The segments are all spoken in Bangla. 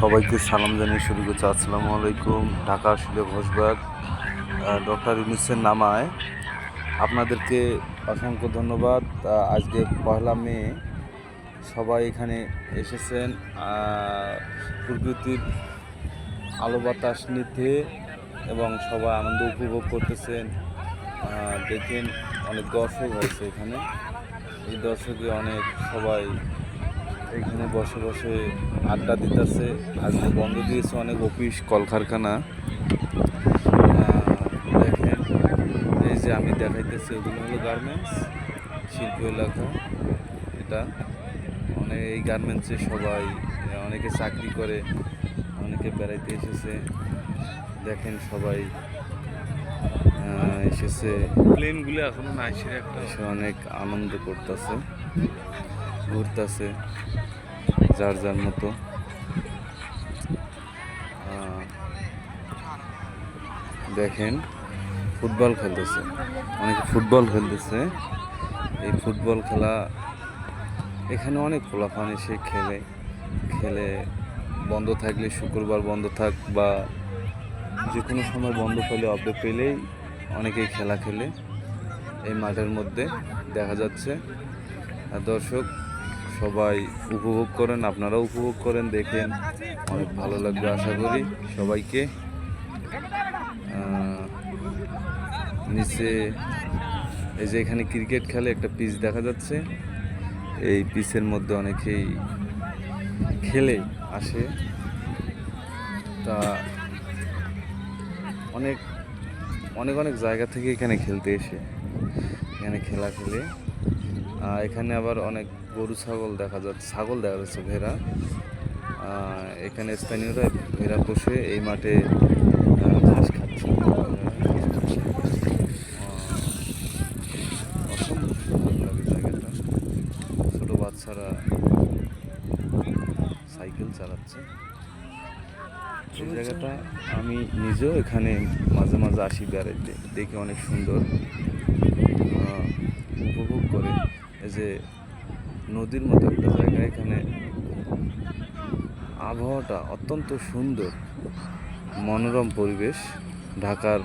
সবাইকে সালাম জানিয়ে শুরু করছি। আসসালামু আলাইকুম। ঢাকা শিলে ঘোষবাগ ডক্টর ইউনূসের নামায় আপনাদেরকে অসংখ্য ধন্যবাদ। আজকে 1 মে সবাই এখানে এসেছেন প্রকৃতির আলো বাতাস নিতে এবং সবাই আনন্দ উপভোগ করতেছেন। দেখেন অনেক দর্শক হয়েছে এখানে। এই দর্শকে অনেক সবাই এখানে বসে বসে আড্ডা দিতেছে। আজকে বন্ধ দিয়েছে অনেক অফিস কলকারখানা। দেখেন এই যে আমি দেখাইতেছি ওগুলো হলো গার্মেন্টস শিল্প এলাকা। এটা এই গার্মেন্টসে সবাই অনেকে চাকরি করে, অনেকে বেড়াইতে এসেছে। দেখেন সবাই এসেছে, প্লেনগুলো এখনো নাই, সে একটা এসে অনেক আনন্দ করতেছে, ঘুরতেছে যার যার মতো। দেখেন ফুটবল খেলতেছে, অনেকে ফুটবল খেলতেছে। এই ফুটবল খেলা এখানে অনেক পোলাপান এসে খেলে বন্ধ থাকলে, শুক্রবার বন্ধ থাক বা যে কোনো সময় বন্ধ পেলে অফডে পেলেই অনেকেই খেলা খেলে এই মাঠের মধ্যে দেখা যাচ্ছে। আর দর্শক সবাই উপভোগ করেন, আপনারাও উপভোগ করেন, দেখেন অনেক ভালো লাগবে আশা করি সবাইকে। নিচে এই যে এখানে ক্রিকেট খেলে একটা পিচ দেখা যাচ্ছে। এই পিচের মধ্যে অনেকেই খেলে আসে, তা অনেক অনেক অনেক জায়গা থেকে এখানে খেলতে এসে এখানে খেলা খেলে। এখানে আবার অনেক গরু ছাগল দেখা যাচ্ছে, ভেড়া। এখানে স্থানীয়রা ভেড়া পোষে এই মাঠে ঘাস খাচ্ছে। অসম্ভব সুন্দর লাগে জায়গাটা। ছোটো বাচ্চারা সাইকেল চালাচ্ছে। এই জায়গাটা আমি নিজেও এখানে মাঝে মাঝে আসি বেড়াইতে, দেখে অনেক সুন্দর উপভোগ করে। এই যে নদীর মতো একটা জায়গা, এখানে আবহাওয়াটা অত্যন্ত সুন্দর, মনোরম পরিবেশ। ঢাকার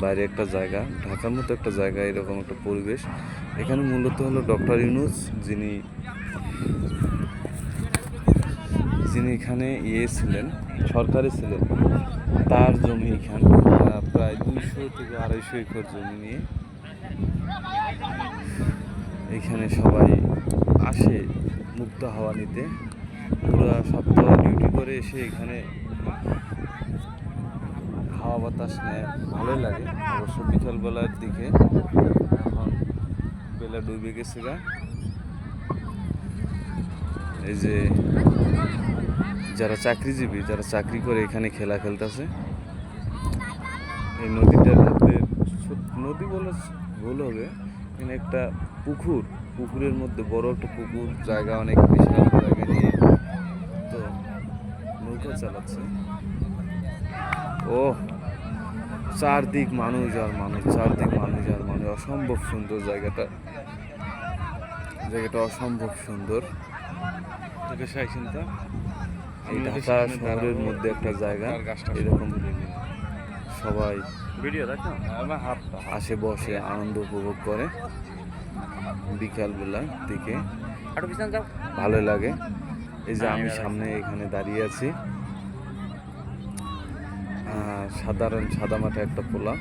বাইরে একটা জায়গা, ঢাকার মতো একটা জায়গা, এরকম একটা পরিবেশ। এখানে মূলত হলো ডক্টর ইউনূস, যিনি এখানে ছিলেন, সরকারে ছিলেন, তার জমি এখানে প্রায় 200 থেকে 250 একর জমি নিয়ে এখানে সবাই আসে মুক্ত হাওয়া নিতে। পুরো সপ্তাহ ডিউটি করে এসে এখানে হাওয়া বাতাস নেয়, ভালোই লাগে। অবশ্য বিকালবেলার দিকে, এখন বেলা ডুবে গেছে গা। এই যে যারা চাকরিজীবী, যারা চাকরি করে এখানে খেলা খেলতেছে। এই নদীটার মধ্যে, নদী বলে ভুল হবে, এখানে একটা পুকুরের মধ্যে বড় একটা পুকুর, জায়গা অনেক বিশাল জায়গা নিয়ে তো নৌকা চালাচ্ছে। ও চারদিক মানুষ আর মানুষ, চারদিক মানুষ আর মানুষ। অসম্ভব সুন্দর জায়গাটা অসম্ভব সুন্দর। এই ঢাকা শহরের মধ্যে একটা জায়গা, এরকম সবাই আসে বসে আনন্দ উপভোগ করে বিকালবেলার দিকে, ভালো লাগে। এই যে আমি সামনে এখানে দাঁড়িয়ে আছি, সাদা মাঠে একটা পোলা।